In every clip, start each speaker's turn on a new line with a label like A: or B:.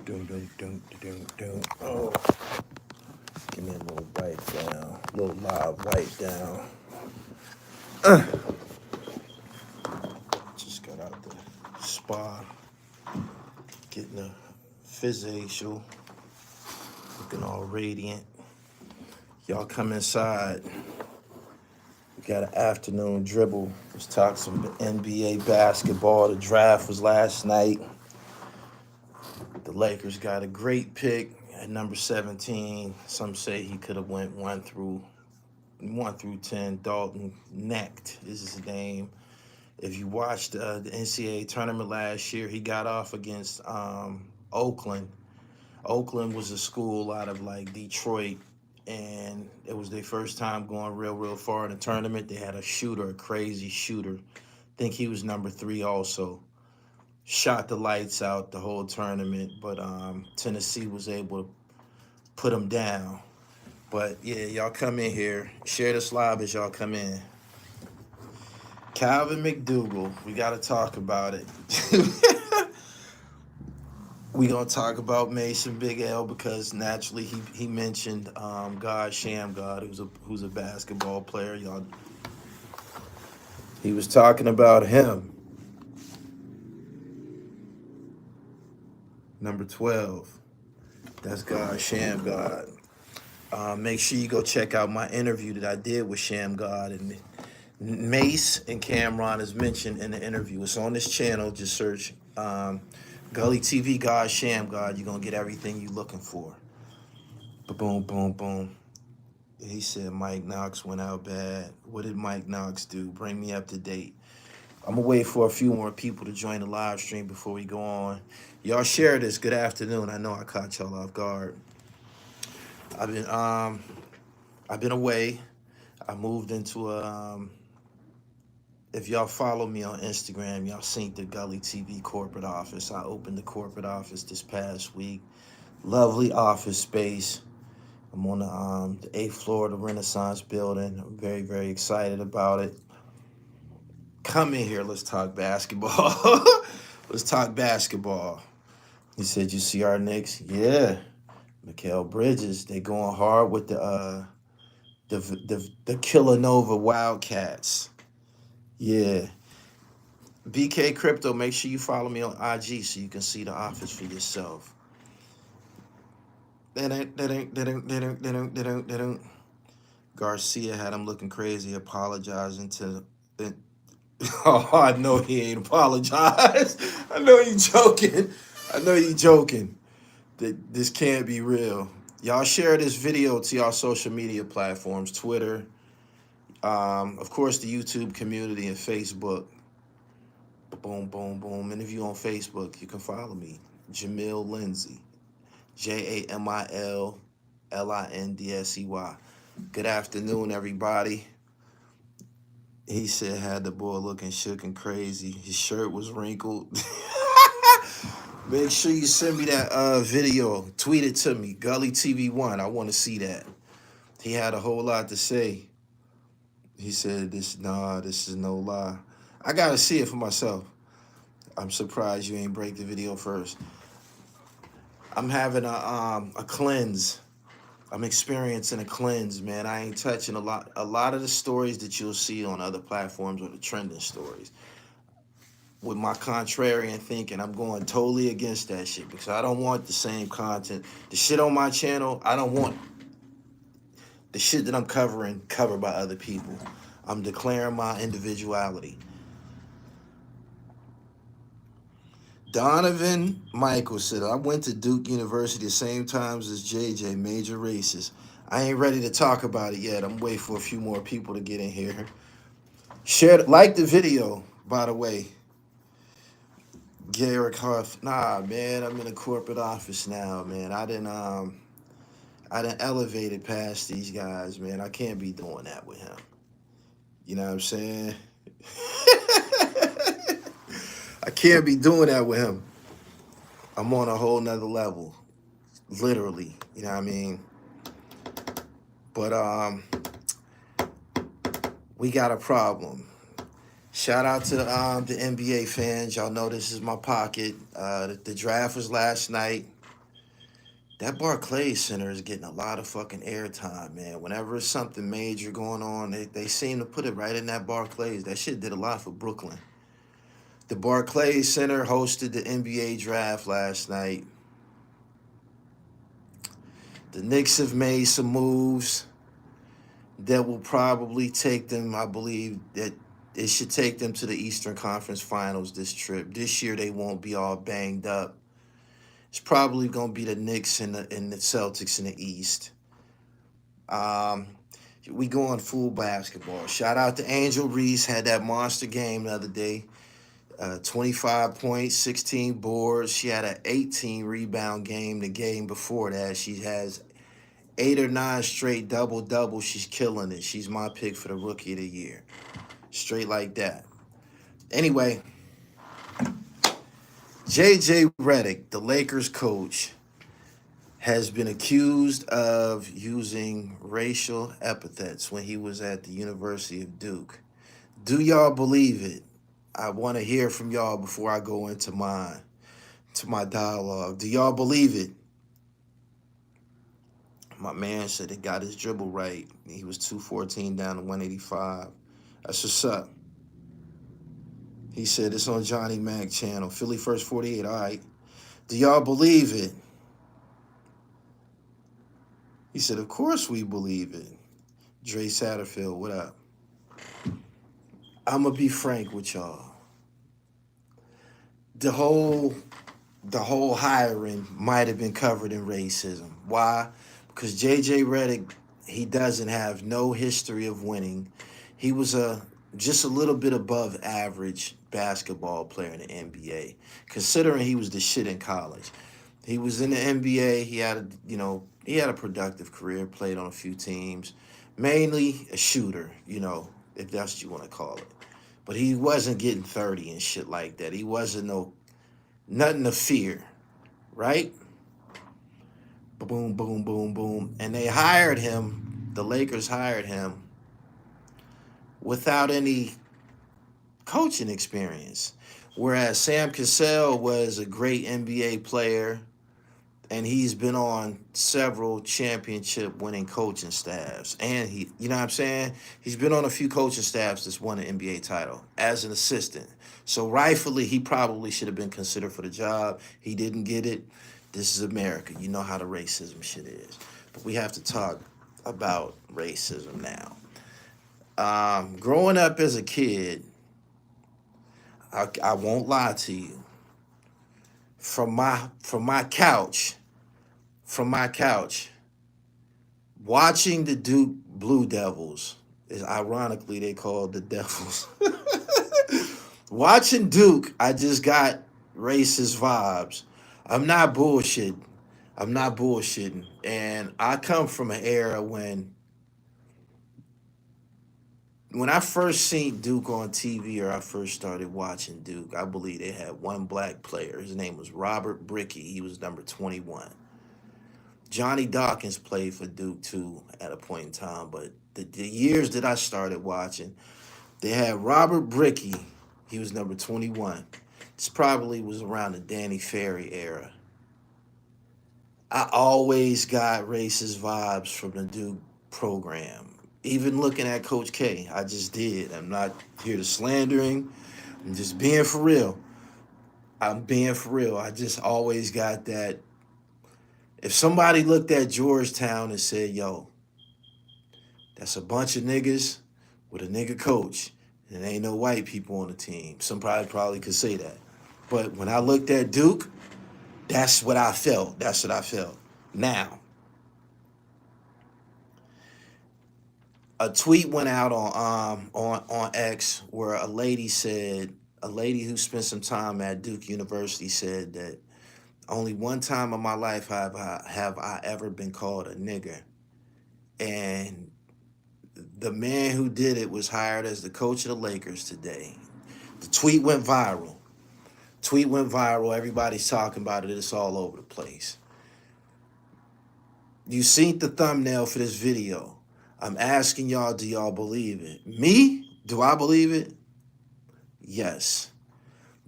A: Oh, give me a little wipe down, a little live wipe down. Just got out the spa, getting a facial, looking all radiant. Y'all come inside. We got an afternoon dribble. Let's talk some NBA basketball. The draft was last night. The Lakers got a great pick at number 17. Some say he could have went 1 through 10. Dalton Knecht is his name. If you watched the NCAA tournament last year, he got off against Oakland. Oakland was a school out of like Detroit, and it was their first time going real far in the tournament. They had a shooter, a crazy shooter. I think he was number 3 also. Shot the lights out the whole tournament, but Tennessee was able to put him down. But yeah, y'all come in here. Share this live as y'all come in. Calvin McDougal, we got to talk about it. We gonna talk about Mason Big L because naturally he mentioned God Sham God, who's a basketball player. Y'all, he was talking about him. Number 12. That's God Sham God. Make sure you go check out my interview that I did with Sham God, and Mace and Cameron is mentioned in the interview. It's on this channel. Just search Gully TV God Sham God. You're gonna get everything you're looking for. Boom, boom, boom. He said Mike Knox went out bad. What did Mike Knox do? Bring me up to date. I'm gonna wait for a few more people to join the live stream before we go on. Y'all share this. Good afternoon. I know I caught y'all off guard. I've been away. I moved into a if y'all follow me on Instagram, y'all seen the Gully TV corporate office. I opened the corporate office this past week. Lovely office space. I'm on the 8th floor of the Renaissance building. I'm very excited about it. Come in here. Let's talk basketball. Let's talk basketball. He said, you see our Knicks? Yeah. Mikal Bridges, they going hard with the Killanova Wildcats. Yeah. BK Crypto, make sure you follow me on IG so you can see the office for yourself. Garcia had him looking crazy, apologizing to. Oh, I know he ain't apologized. I know you joking. This can't be real. Y'all share this video to y'all social media platforms, Twitter, of course, the YouTube community and Facebook. Boom, boom, boom. And if you're on Facebook, you can follow me, Jamil Lindsay, JamilLindsey. Good afternoon, everybody. He said had the boy looking shook and crazy. His shirt was wrinkled. Make sure you send me that video. Tweet it to me, Gully TV1. I want to see that. He had a whole lot to say. He said, this is no lie. I got to see it for myself. I'm surprised you ain't break the video first. I'm having a cleanse. I'm experiencing a cleanse, man. I ain't touching a lot of the stories that you'll see on other platforms are the trending stories. With my contrarian thinking, I'm going totally against that shit because I don't want the same content. The shit on my channel, I don't want the shit that I'm covering covered by other people. I'm declaring my individuality. Donovan Michael said, I went to Duke University the same times as JJ, major races. I ain't ready to talk about it yet. I'm waiting for a few more people to get in here. Like the video, by the way. Garrick Huff, nah, man, I'm in a corporate office now, man. I done elevated past these guys, man. I can't be doing that with him. You know what I'm saying? I can't be doing that with him. I'm on a whole nother level, literally. You know what I mean? But we got a problem. Shout out to the NBA fans. Y'all know this is my pocket. The draft was last night. That Barclays Center is getting a lot of fucking airtime, man. Whenever it's something major going on, they seem to put it right in that Barclays. That shit did a lot for Brooklyn. The Barclays Center hosted the NBA draft last night. The Knicks have made some moves that will probably take them, I believe, that it should take them to the Eastern Conference Finals this trip. This year they won't be all banged up. It's probably going to be the Knicks and the Celtics in the East. We go on full basketball. Shout out to Angel Reese, had that monster game the other day. 25 points, 16 boards. She had an 18 rebound game the game before that. She has 8 or 9 straight double-doubles. She's killing it. She's my pick for the Rookie of the Year. Straight like that. Anyway, JJ Redick, the Lakers coach, has been accused of using racial epithets when he was at the University of Duke. Do y'all believe it? I want to hear from y'all before I go into my dialogue. Do y'all believe it? My man said he got his dribble right. He was 214 down to 185. That's what's up. He said it's on Johnny Mac channel. Philly First 48. All right. Do y'all believe it? He said, of course we believe it. Dre Satterfield, what up? I'm going to be frank with y'all. The whole hiring might have been covered in racism. Why? Because JJ Redick, he doesn't have no history of winning. He was just a little bit above average basketball player in the NBA, considering he was the shit in college. He was in the NBA. He had a productive career, played on a few teams, mainly a shooter, if that's what you want to call it. But he wasn't getting 30 and shit like that. He wasn't nothing to fear, right? Boom, boom, boom, boom. And they hired him, the Lakers hired him without any coaching experience. Whereas Sam Cassell was a great NBA player, and he's been on several championship winning coaching staffs. And he, you know what I'm saying? He's been on a few coaching staffs that's won an NBA title as an assistant. So rightfully, he probably should have been considered for the job. He didn't get it. This is America. You know how the racism shit is. But we have to talk about racism now. Growing up as a kid, I won't lie to you. From my couch, watching the Duke Blue Devils, is ironically they called the Devils. Watching Duke, I just got racist vibes. I'm not bullshitting. And I come from an era when I first seen Duke on TV, or I first started watching Duke, I believe they had one black player. His name was Robert Brickey. He was number 21. Johnny Dawkins played for Duke too at a point in time, but the years that I started watching, they had Robert Brickey. He was number 21. This probably was around the Danny Ferry era. I always got racist vibes from the Duke program. Even looking at Coach K, I just did. I'm not here to slander him. I'm just being for real. I just always got that. If somebody looked at Georgetown and said, yo, that's a bunch of niggas with a nigga coach, and there ain't no white people on the team, somebody probably could say that. But when I looked at Duke, that's what I felt. Now, a tweet went out on X where a lady who spent some time at Duke University said that only one time in my life have I ever been called a nigger. And the man who did it was hired as the coach of the Lakers today. The tweet went viral. Everybody's talking about it. It's all over the place. You seen the thumbnail for this video. I'm asking y'all, do y'all believe it? Me? Do I believe it? Yes.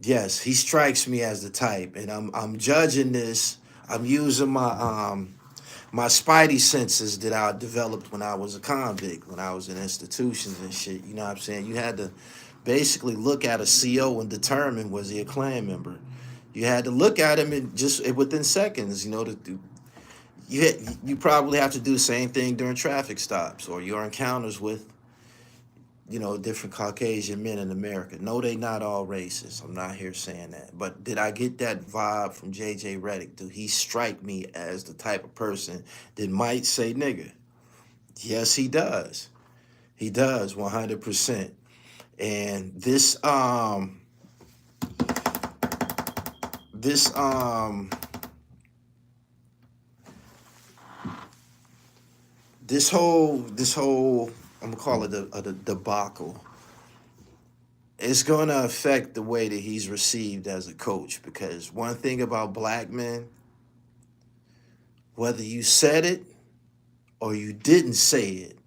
A: Yes, he strikes me as the type, and I'm judging this. I'm using my spidey senses that I developed when I was a convict, when I was in institutions and shit. You know what I'm saying? You had to basically look at a CO and determine, was he a Klan member. You had to look at him and just within seconds. You know, you probably have to do the same thing during traffic stops or your encounters with, you know, different Caucasian men in America. No, they not all racist. I'm not here saying that. But did I get that vibe from JJ Redick? Do he strike me as the type of person that might say nigga? Yes, he does. He does, 100%. And this whole I'm gonna call it a debacle. It's gonna affect the way that he's received as a coach, because one thing about black men, whether you said it or you didn't say it,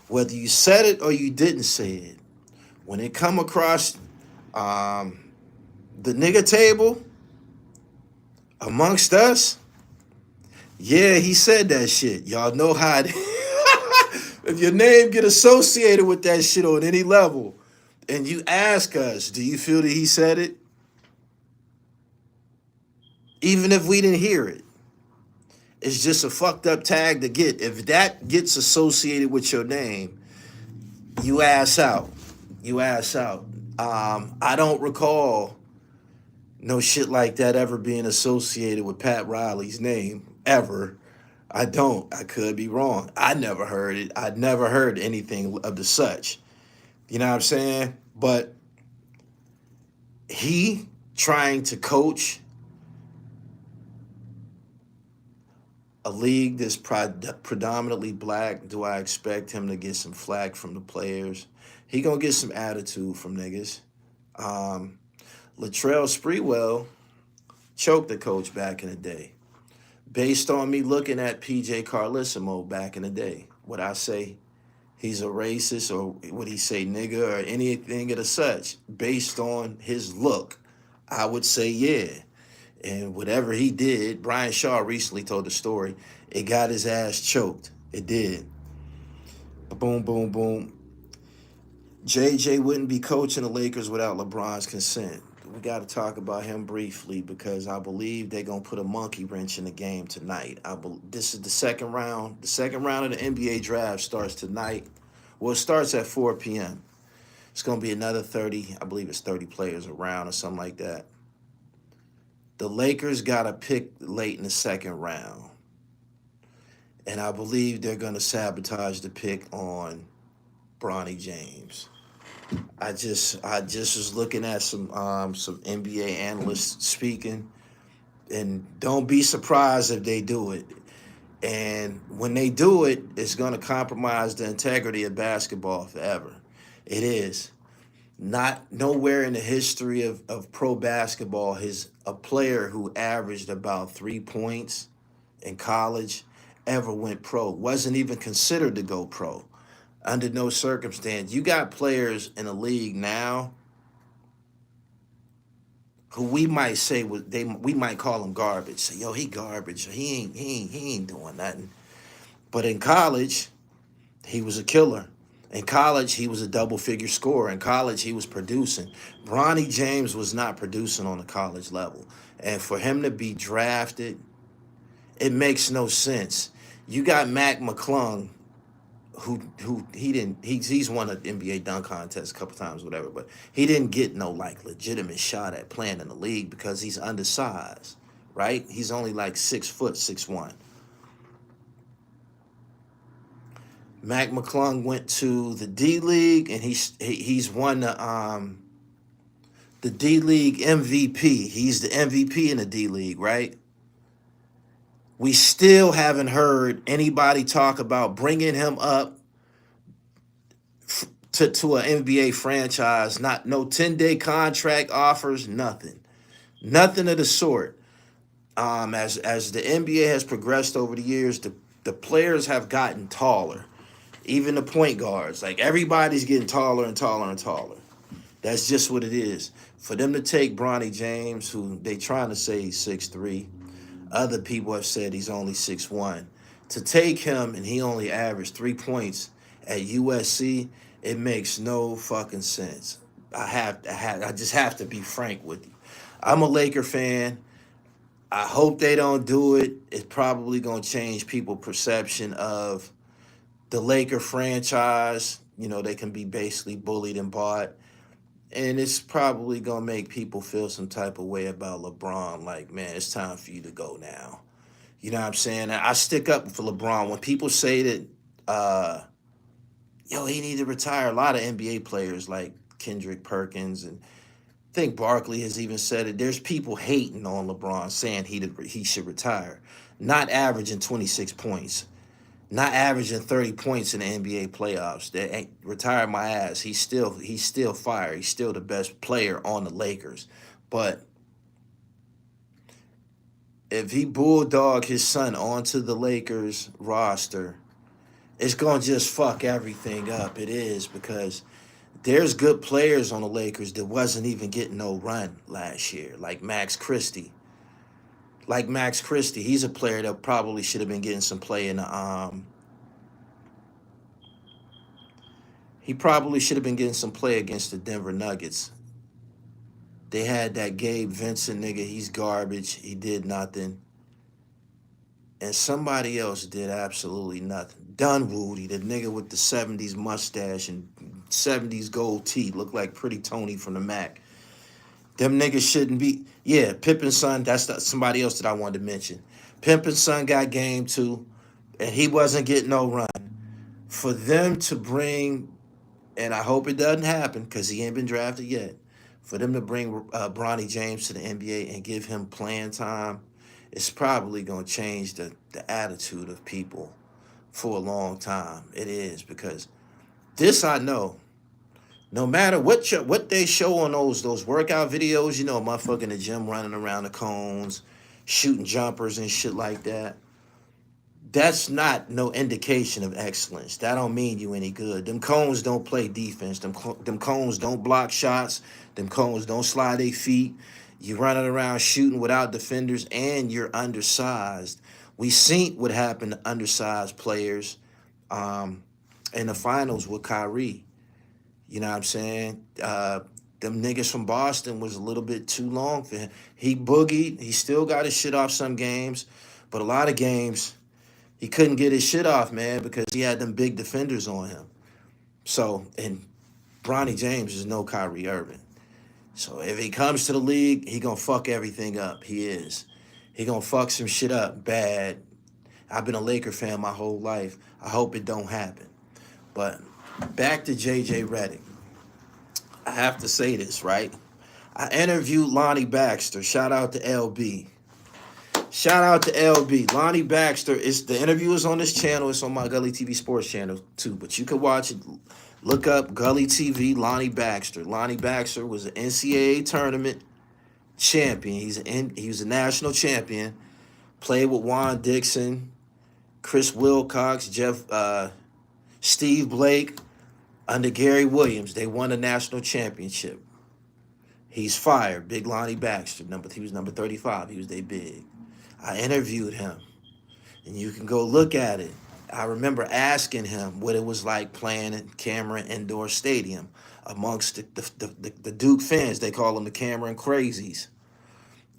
A: whether you said it or you didn't say it, when it come across the nigga table amongst us, yeah, he said that shit. Y'all know how it if your name get associated with that shit on any level, and you ask us, do you feel that he said it? Even if we didn't hear it, it's just a fucked up tag to get. If that gets associated with your name, you ass out. You ass out. I don't recall no shit like that ever being associated with Pat Riley's name, ever. I don't. I could be wrong. I never heard it. I never heard anything of the such. You know what I'm saying? But he trying to coach a league that's predominantly black, do I expect him to get some flack from the players? He gonna get some attitude from niggas. Latrell Sprewell choked the coach back in the day. Based on me looking at PJ Carlissimo back in the day, would I say he's a racist, or would he say nigga or anything of the such? Based on his look, I would say yeah. And whatever he did, Brian Shaw recently told the story, it got his ass choked. It did. Boom, boom, boom. JJ wouldn't be coaching the Lakers without LeBron's consent. We got to talk about him briefly, because I believe they're going to put a monkey wrench in the game tonight. This is the second round. The second round of the NBA draft starts tonight. Well, it starts at 4 p.m. It's going to be another 30, I believe it's 30 players around or something like that. The Lakers got to pick late in the second round. And I believe they're going to sabotage the pick on Bronny James. I just was looking at some NBA analysts speaking, and don't be surprised if they do it. And when they do it, it's going to compromise the integrity of basketball forever. It is. Not nowhere in the history of pro basketball has a player who averaged about 3 points in college ever went pro. Wasn't even considered to go pro. Under no circumstance. You got players in the league now who we might say we might call him garbage. Say, yo, he garbage. He ain't doing nothing. But in college, he was a killer. In college, he was a double-figure scorer. In college, he was producing. Bronny James was not producing on the college level. And for him to be drafted, it makes no sense. You got Mac McClung, he's won an NBA dunk contest a couple times, whatever, but he didn't get no like legitimate shot at playing in the league because he's undersized, right? He's only like 6 foot, 6'1". Mac McClung went to the D League, and he's won the D League MVP. He's the MVP in the D League, right? We still haven't heard anybody talk about bringing him up to an NBA franchise. No 10-day contract offers, nothing of the sort. As the NBA has progressed over the years, the players have gotten taller. Even the point guards, like everybody's getting taller and taller and taller. That's just what it is. For them to take Bronny James, who they trying to say he's 6'3", other people have said he's only 6'1". To take him and he only averaged 3 points at USC, it makes no fucking sense. I just have to be frank with you. I'm a Laker fan. I hope they don't do it. It's probably gonna change people's perception of the Laker franchise. You know, they can be basically bullied and bought. And it's probably gonna make people feel some type of way about LeBron. Like, man, it's time for you to go now. You know what I'm saying? I stick up for LeBron. When people say that, yo, he need to retire, a lot of NBA players like Kendrick Perkins and I think Barkley has even said it. There's people hating on LeBron saying he should retire. Not averaging 26 points. Not averaging 30 points in the NBA playoffs. They ain't retire my ass. He's still fire. He's still the best player on the Lakers. But if he bulldog his son onto the Lakers roster, it's gonna just fuck everything up. It is, because there's good players on the Lakers that wasn't even getting no run last year, like Max Christie. He's a player that probably should have been getting some play in the he probably should have been getting some play against the Denver Nuggets. They had that Gabe Vincent nigga, he's garbage. He did nothing. And somebody else did absolutely nothing. Dunwoody, the nigga with the 70s mustache and 70s gold teeth, looked like Pretty Tony from the Mac. Them niggas shouldn't be. Yeah, Pippin's son, somebody else that I wanted to mention. Pimpin's son got game too, and he wasn't getting no run. For them to bring, and I hope it doesn't happen because he ain't been drafted yet, for them to bring Bronny James to the NBA and give him playing time, it's probably going to change the attitude of people for a long time. It is, because this I know. No matter what they show on those workout videos, you know, motherfucker in the gym running around the cones, shooting jumpers and shit like that, that's not no indication of excellence. That don't mean you any good. Them cones don't play defense. Them cones don't block shots. Them cones don't slide their feet. You running around shooting without defenders, and you're undersized. We seen what happened to undersized players in the finals with Kyrie. You know what I'm saying? Them niggas from Boston was a little bit too long for him. He boogied. He still got his shit off some games, but a lot of games he couldn't get his shit off, man, because he had them big defenders on him. So, and Bronny James is no Kyrie Irving. So if he comes to the league, he gonna fuck everything up. He is. He gonna fuck some shit up bad. I've been a Laker fan my whole life. I hope it don't happen. But back to JJ Redick. I have to say this, right? I interviewed Lonnie Baxter. Shout out to LB. Shout out to LB. Lonnie Baxter, the interview is on this channel. It's on my Gully TV sports channel too, but you can watch it. Look up Gully TV, Lonnie Baxter. Lonnie Baxter was an NCAA tournament champion. He was a national champion. Played with Juan Dixon, Chris Wilcox, Steve Blake, under Gary Williams. They won a national championship. He's fired. Big Lonnie Baxter. He was number 35. He was they big. I interviewed him, and you can go look at it. I remember asking him what it was like playing at Cameron Indoor Stadium amongst the Duke fans. They call them the Cameron Crazies.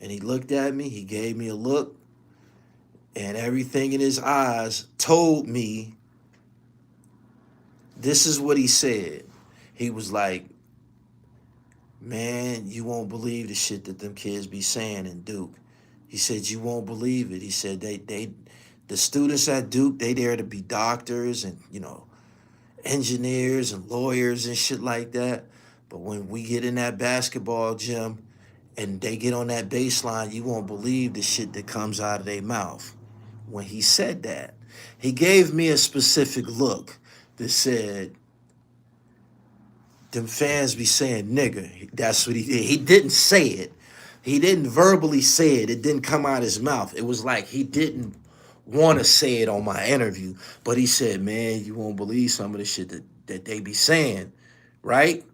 A: And he looked at me. He gave me a look, and everything in his eyes told me this is what he said. He was like, man, you won't believe the shit that them kids be saying in Duke. He said, you won't believe it. He said, the students at Duke, they there to be doctors and, you know, engineers and lawyers and shit like that. But when we get in that basketball gym and they get on that baseline, you won't believe the shit that comes out of their mouth. When he said that, he gave me a specific look that said, them fans be saying nigga. That's what he did. He didn't say it. He didn't verbally say it. It didn't come out his mouth. It was like he didn't want to say it on my interview. But he said, man, you won't believe some of the shit that they be saying, right?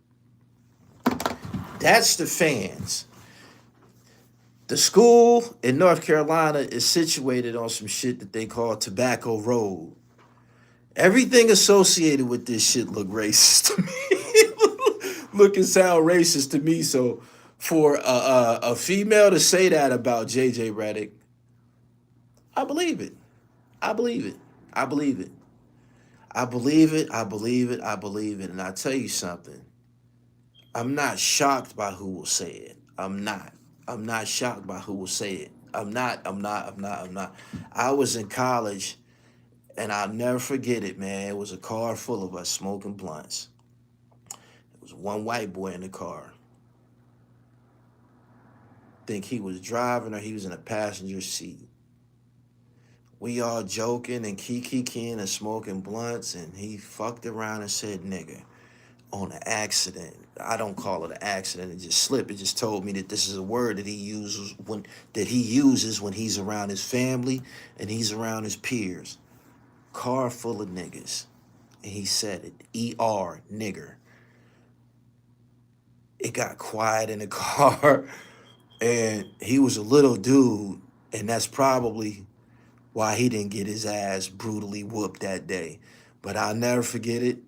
A: That's the fans. The school in North Carolina is situated on some shit that they call Tobacco Road. Everything associated with this shit look racist to me. Look and sound racist to me. So for a female to say that about JJ Redick, I believe it. I believe it. I believe it. I believe it. I believe it. I believe it. And I tell you something. I'm not shocked by who will say it. I'm not. I'm not shocked by who will say it. I'm not. I'm not. I'm not. I'm not. I was in college, and I'll never forget it, man. It was a car full of us smoking blunts. There was one white boy in the car. Think he was driving or he was in a passenger seat. We all joking and kikiing and smoking blunts, and he fucked around and said nigga on an accident. I don't call it an accident, it just slipped. It just told me that this is a word that he uses when he's around his family and he's around his peers. Car full of niggas. And he said it. E-R, nigger. It got quiet in the car, and he was a little dude, and that's probably why he didn't get his ass brutally whooped that day. But I'll never forget it,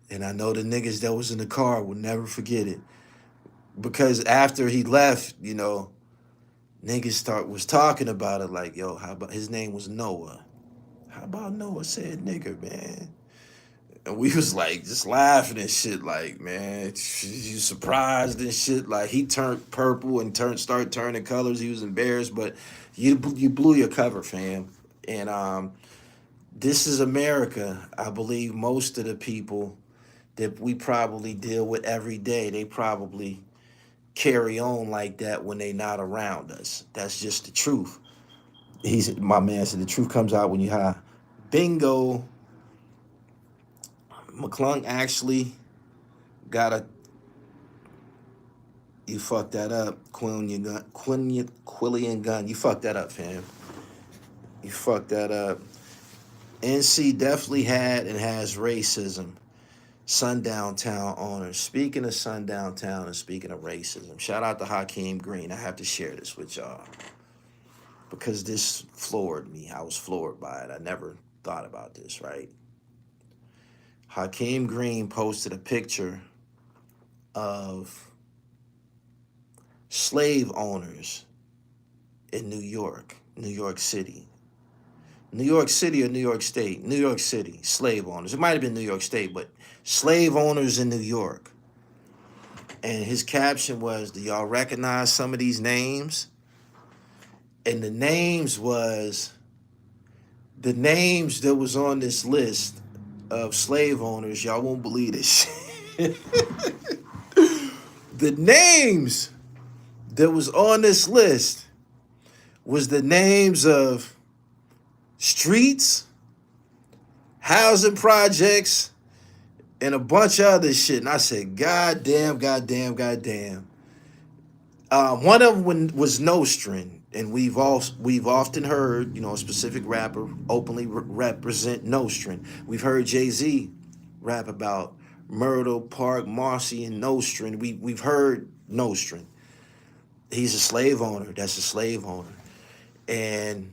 A: and I know the niggas that was in the car will never forget it. Because after he left, you know, niggas was talking about it like, yo, how about, his name was Noah. How about Noah said nigger, man? And we was like just laughing and shit, like, man, you surprised and shit. Like he turned purple and started turning colors. He was embarrassed, but you blew your cover, fam. And this is America. I believe most of the people that we probably deal with every day, they probably carry on like that when they not around us. That's just the truth. My man said the truth comes out when you high. Bingo. McClung actually got you fucked that up, Quillian Gunn. You fucked that up, fam. You fucked that up. NC definitely had and has racism. Sundown Town owners. Speaking of Sundown Town and speaking of racism, shout out to Hakeem Green. I have to share this with y'all because this floored me. I was floored by it. I never thought about this, right? Hakeem Green posted a picture of slave owners in New York City. New York City or New York State? New York City, slave owners. It might have been New York State, but slave owners in New York. And his caption was, do y'all recognize some of these names? And the names that was on this list of slave owners, y'all won't believe this shit. The names that was on this list was the names of streets, housing projects, and a bunch of other shit. And I said, God damn. One of them was Nostrin. And we've often heard, a specific rapper openly represent Nostrin. We've heard Jay-Z rap about Myrtle Park, Marcy, and Nostrin. We've heard Nostrin. He's a slave owner. That's a slave owner. And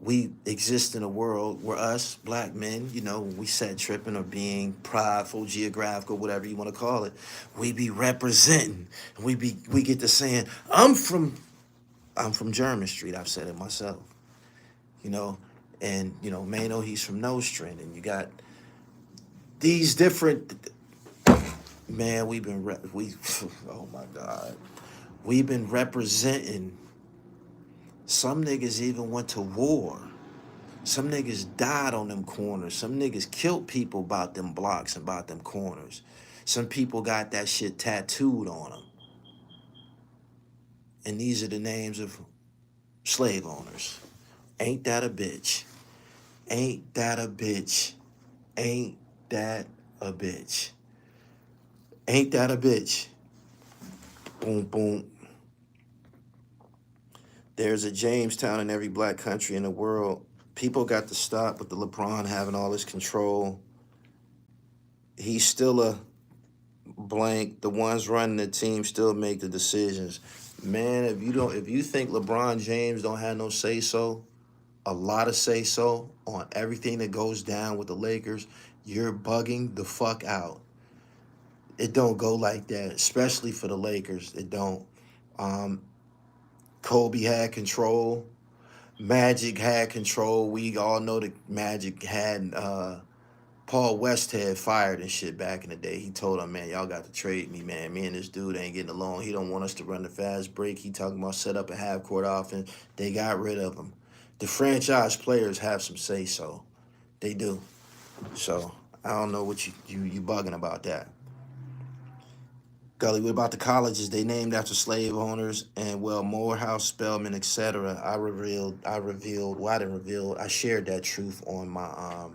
A: we exist in a world where us, black men, we set tripping or being prideful, geographical, whatever you want to call it. We be representing. We get to saying, I'm from German Street. I've said it myself, and Mano, he's from Nostrand, and you got these different. Man, oh my God, we've been representing. Some niggas even went to war. Some niggas died on them corners. Some niggas killed people about them blocks and about them corners. Some people got that shit tattooed on them. And these are the names of slave owners. Ain't that a bitch? Ain't that a bitch? Ain't that a bitch? Ain't that a bitch? Boom, boom. There's a Jamestown in every black country in the world. People got to stop with the LeBron having all this control. He's still a blank. The ones running the team still make the decisions. Man, if you think LeBron James don't have no say so, a lot of say so on everything that goes down with the Lakers, you're bugging the fuck out. It don't go like that, especially for the Lakers. It don't. Um, Kobe had control. Magic had control. We all know that Magic had Paul Westhead fired and shit back in the day. He told him, man, y'all got to trade me, man. Me and this dude ain't getting along. He don't want us to run the fast break. He talking about set up a half court offense. They got rid of him. The franchise players have some say so. They do. So I don't know what you bugging about that. Gully, what about the colleges? They named after slave owners and, well, Morehouse, Spelman, etc. I shared that truth on my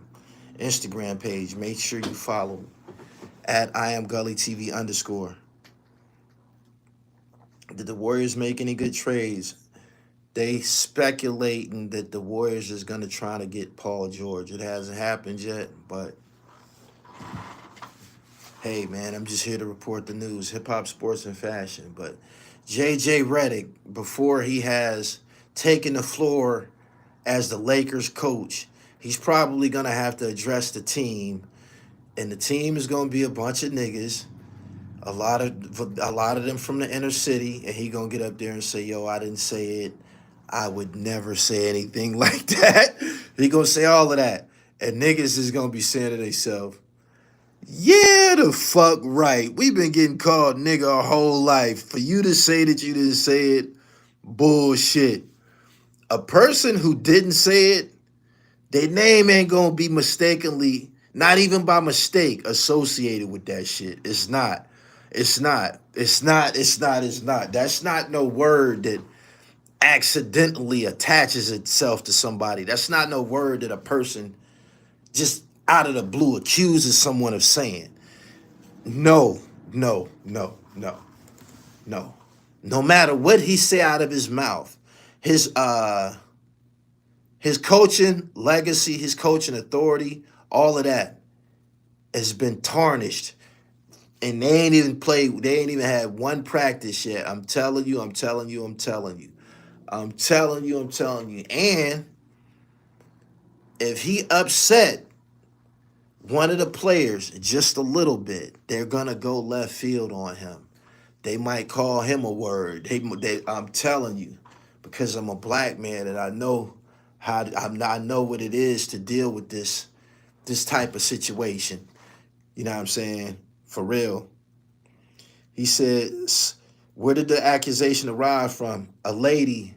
A: Instagram page. Make sure you follow at I am Gully TV _. Did the Warriors make any good trades? They speculating that the Warriors is gonna try to get Paul George. It hasn't happened yet, but hey, man, I'm just here to report the news, hip hop, sports, and fashion. But JJ Redick, before he has taken the floor as the Lakers coach, he's probably gonna have to address the team, and the team is gonna be a bunch of niggas, a lot of them from the inner city, and he gonna get up there and say, "Yo, I didn't say it. I would never say anything like that." He gonna say all of that, and niggas is gonna be saying to themselves, yeah, the fuck right. We've been getting called nigga our whole life. For you to say that you didn't say it, bullshit. A person who didn't say it, their name ain't gonna be mistakenly, not even by mistake, associated with that shit. It's not. It's not. It's not. It's not. It's not. That's not no word that accidentally attaches itself to somebody. That's not no word that a person just out of the blue accuses someone of saying. No, no, no, no, no. No matter what he say out of his mouth, his coaching legacy, his coaching authority, all of that has been tarnished. And they ain't even played, they ain't even had one practice yet. I'm telling you, I'm telling you, I'm telling you. I'm telling you, I'm telling you. And if he upset one of the players just a little bit, they're gonna go left field on him. They might call him a word. I'm telling you, because I'm a black man and I know I know what it is to deal with this type of situation. You know what I'm saying? For real. He said, where did the accusation arrive from? A lady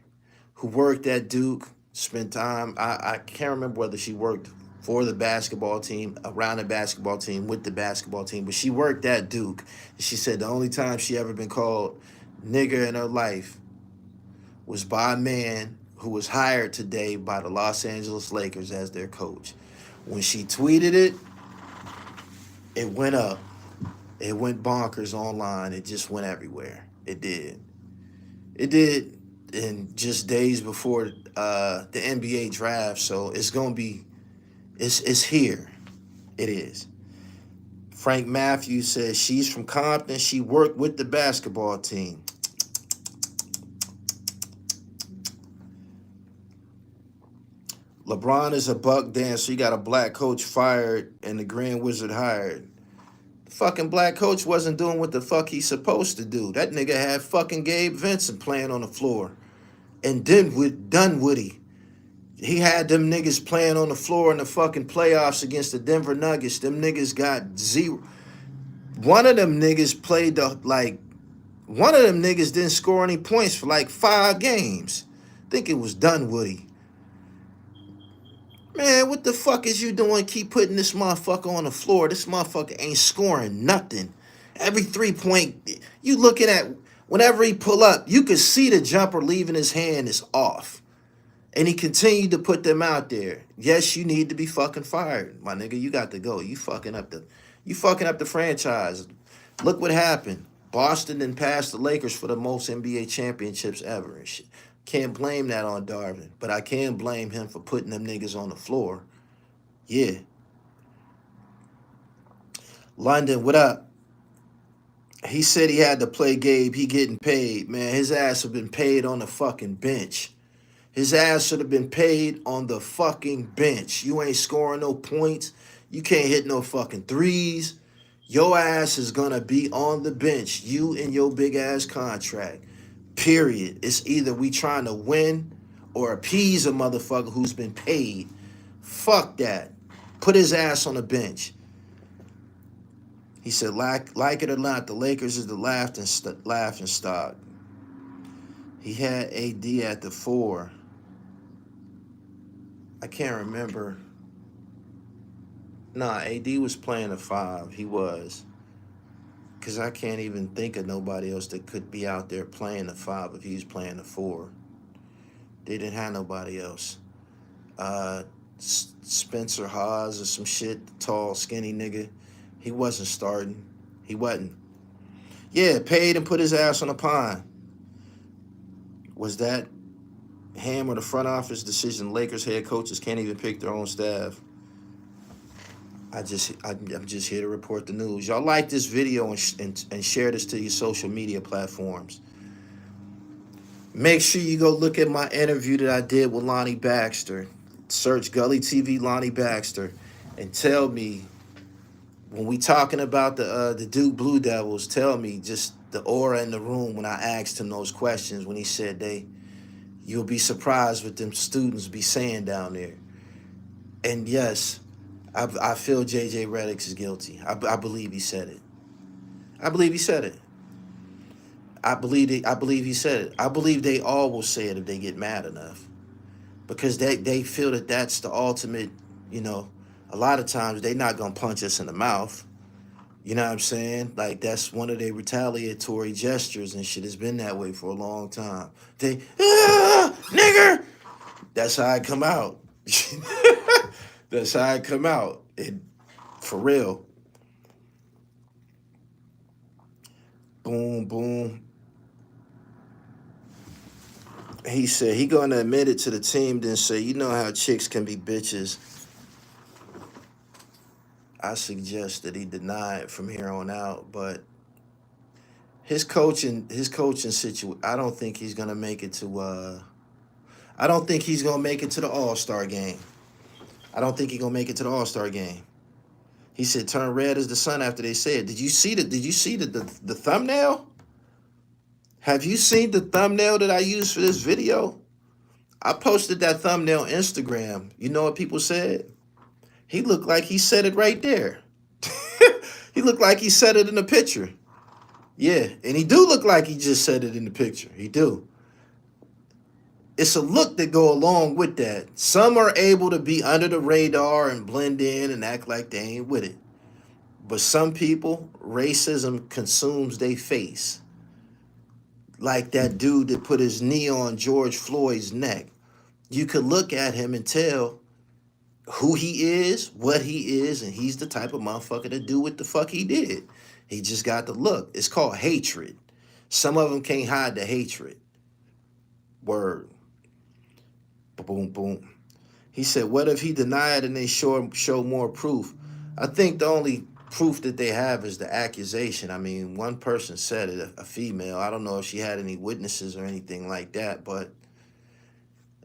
A: who worked at Duke, spent time. I can't remember whether she worked for the basketball team, around the basketball team, with the basketball team, but she worked at Duke. She said the only time she ever been called nigger in her life was by a man who was hired today by the Los Angeles Lakers as their coach. When she tweeted it, it went up. It went bonkers online. It just went everywhere. It did. It did. And just days before the NBA draft, so it's gonna be. It's here. It is. Frank Matthews says she's from Compton. She worked with the basketball team. LeBron is a buck dancer. He got a black coach fired and the Grand Wizard hired. The fucking black coach wasn't doing what the fuck he's supposed to do. That nigga had fucking Gabe Vincent playing on the floor. And Dunwoody. He had them niggas playing on the floor in the fucking playoffs against the Denver Nuggets. Them niggas got zero. One of them niggas one of them niggas didn't score any points for like 5 games. I think it was Dunwoody. Man, what the fuck is you doing? Keep putting this motherfucker on the floor. This motherfucker ain't scoring nothing. Every 3-point, you looking at, whenever he pull up, you could see the jumper leaving his hand is off. And he continued to put them out there. Yes, you need to be fucking fired, my nigga. You got to go. You fucking up the franchise. Look what happened. Boston didn't pass the Lakers for the most NBA championships ever and shit. Can't blame that on Darvin, but I can blame him for putting them niggas on the floor. Yeah. London, what up? He said he had to play Gabe. He getting paid, man. His ass have been paid on the fucking bench. His ass should have been paid on the fucking bench. You ain't scoring no points. You can't hit no fucking threes. Your ass is gonna be on the bench. You and your big ass contract. Period. It's either we trying to win or appease a motherfucker who's been paid. Fuck that. Put his ass on the bench. He said, like it or not, the Lakers is the laughing stock. He had AD at the 4. I can't remember. Nah, AD was playing the 5. He was. Because I can't even think of nobody else that could be out there playing the 5 if he was playing the 4. They didn't have nobody else. Spencer Hawes or some shit, the tall, skinny nigga. He wasn't starting. He wasn't. Yeah, paid and put his ass on a pine. Was that him or the front office decision? Lakers head coaches can't even pick their own staff. I'm just here to report the news. Y'all like this video and share this to your social media platforms. Make sure you go look at my interview that I did with Lonnie Baxter. Search Gully TV Lonnie Baxter and tell me, when we talking about the Duke Blue Devils, tell me just the aura in the room when I asked him those questions, when he said you'll be surprised what them students be saying down there. And yes, I feel JJ Redick is guilty. I believe he said it. I believe he said it. I believe he said it. I believe they all will say it if they get mad enough. Because they feel that that's the ultimate, a lot of times they not going to punch us in the mouth. You know what I'm saying? Like, that's one of their retaliatory gestures and shit. Has been that way for a long time. Nigger! That's how I come out. That's how I come out. For real. Boom, boom. He said he going to admit it to the team, then say, you know how chicks can be bitches. I suggest that he deny it from here on out, but his coaching situation, I don't think he's going to make it to I don't think he's going to make it to the All-Star game. I don't think he's going to make it to the All-Star game. He said turn red as the sun after they said. Did you see the thumbnail? Have you seen the thumbnail that I used for this video? I posted that thumbnail on Instagram. You know what people said? He looked like he said it right there. He looked like he said it in the picture. Yeah, and he do look like he just said it in the picture. He do. It's a look that go along with that. Some are able to be under the radar and blend in and act like they ain't with it. But some people, racism consumes their face. Like that dude that put his knee on George Floyd's neck. You could look at him and tell who he is, what he is, and he's the type of motherfucker to do what the fuck he did. He just got the look. It's called hatred. Some of them can't hide the hatred. Word. Boom, boom. He said, what if he denied and they show more proof? I think the only proof that they have is the accusation. I mean, one person said it, a female. I don't know if she had any witnesses or anything like that, but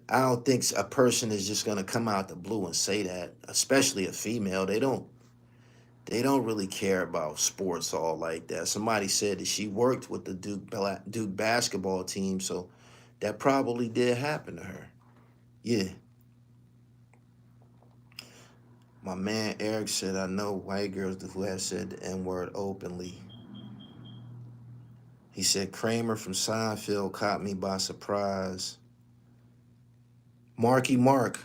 A: I don't think a person is just going to come out the blue and say that, especially a female. They don't really care about sports all like that. Somebody said that she worked with the Duke basketball team, so that probably did happen to her. Yeah. My man Eric said, I know white girls who have said the N-word openly. He said, Kramer from Seinfeld caught me by surprise. Marky Mark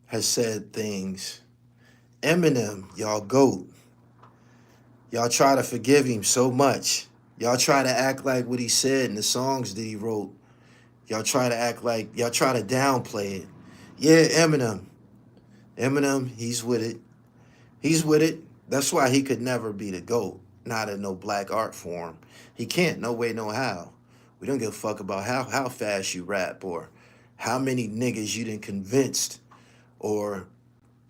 A: has said things. Eminem, y'all GOAT. Y'all try to forgive him so much. Y'all try to act like what he said in the songs that he wrote. Y'all try to act like, y'all try to downplay it. Yeah, Eminem, he's with it. He's with it. That's why he could never be the GOAT. Not in no black art form. He can't, no way, no how. We don't give a fuck about how fast you rap or how many niggas you done convinced or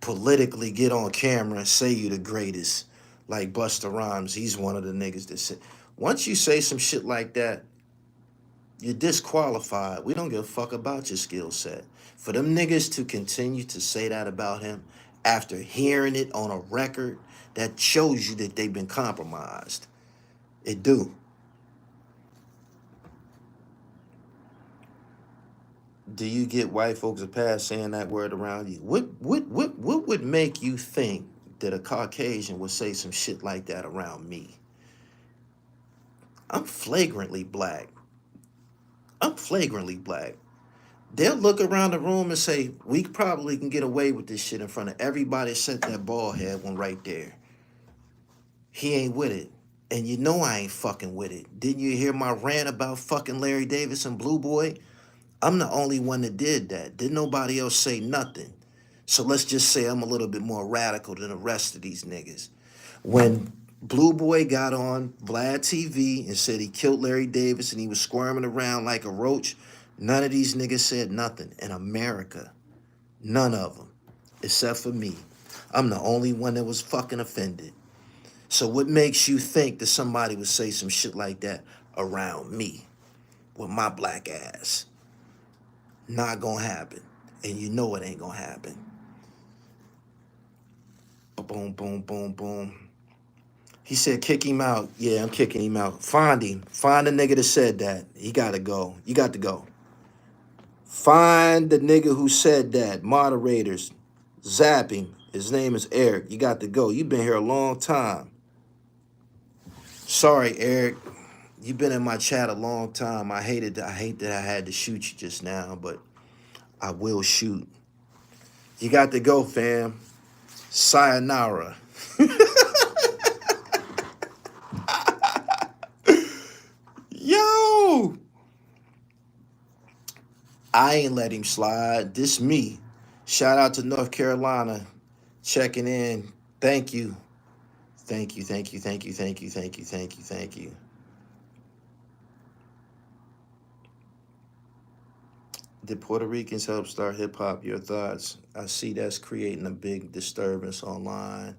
A: politically get on camera and say you the greatest. Like Busta Rhymes, he's one of the niggas that said, once you say some shit like that, you're disqualified. We don't give a fuck about your skill set. For them niggas to continue to say that about him after hearing it on a record, that shows you that they've been compromised. It do. Do you get white folks a pass saying that word around you? What would make you think that a Caucasian would say some shit like that around me? I'm flagrantly black. I'm flagrantly black. They'll look around the room and say, we probably can get away with this shit in front of everybody except that bald head one right there. He ain't with it. And you know I ain't fucking with it. Didn't you hear my rant about fucking Larry Davis and Blue Boy? I'm the only one that did that. Didn't nobody else say nothing. So let's just say I'm a little bit more radical than the rest of these niggas. When Blue Boy got on Vlad TV and said he killed Larry Davis and he was squirming around like a roach, none of these niggas said nothing. In America, none of them, except for me. I'm the only one that was fucking offended. So what makes you think that somebody would say some shit like that around me with my black ass? Not gonna happen. And you know it ain't gonna happen. Boom, boom, boom, boom. He said, kick him out. Yeah, I'm kicking him out. Find him. Find the nigga that said that. He gotta go. You got to go. Find the nigga who said that. Moderators. Zap him. His name is Eric. You got to go. You've been here a long time. Sorry, Eric. You've been in my chat a long time. I hate that I had to shoot you just now, but I will shoot. You got to go, fam. Sayonara. Yo! I ain't let him slide. This me. Shout out to North Carolina. Checking in. Thank you. Thank you, thank you, thank you, thank you, thank you, thank you, thank you. Did Puerto Ricans help start hip hop? Your thoughts? I see that's creating a big disturbance online.